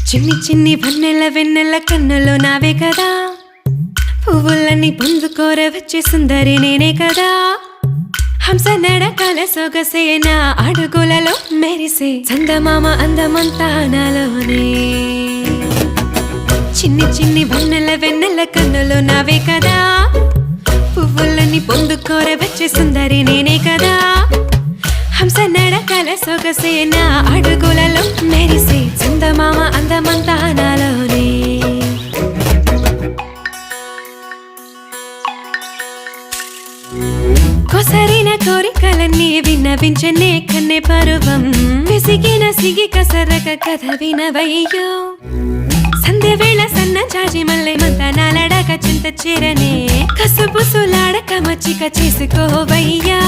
చిన్ని చిన్ని వన్నెల వెన్నెల కన్నులో నావే కదా, పువ్వులన్నీ పొందుకోర వచ్చే సుందరి నేనే కదా. హంస నడకల సొగసేనా అడుగులలో మెరిసే చందమామ అందమంతా నాలోనే. చిన్ని చిన్ని వన్నెల వెన్నెల కన్నులో నావే కదా, పువ్వులన్నీ పొందుకోర వచ్చే సుందరి నేనే కదా. హంస నడకల సొగసేనా అడుగులలో మెరిసే చందమామ అందమంతా నాలోనే. కొసరిన కోరికలన్నీ విన్నవించనే కన్నె పరువం, విసిగిన సిగి కసరక కథ వినవయ్యో. సంధ్య వేళ సన్న జాజి మల్లె మంతనాలడాక చింత చేరనే, కసుబుసులాడక మచ్చిక చేసుకోవయ్యా.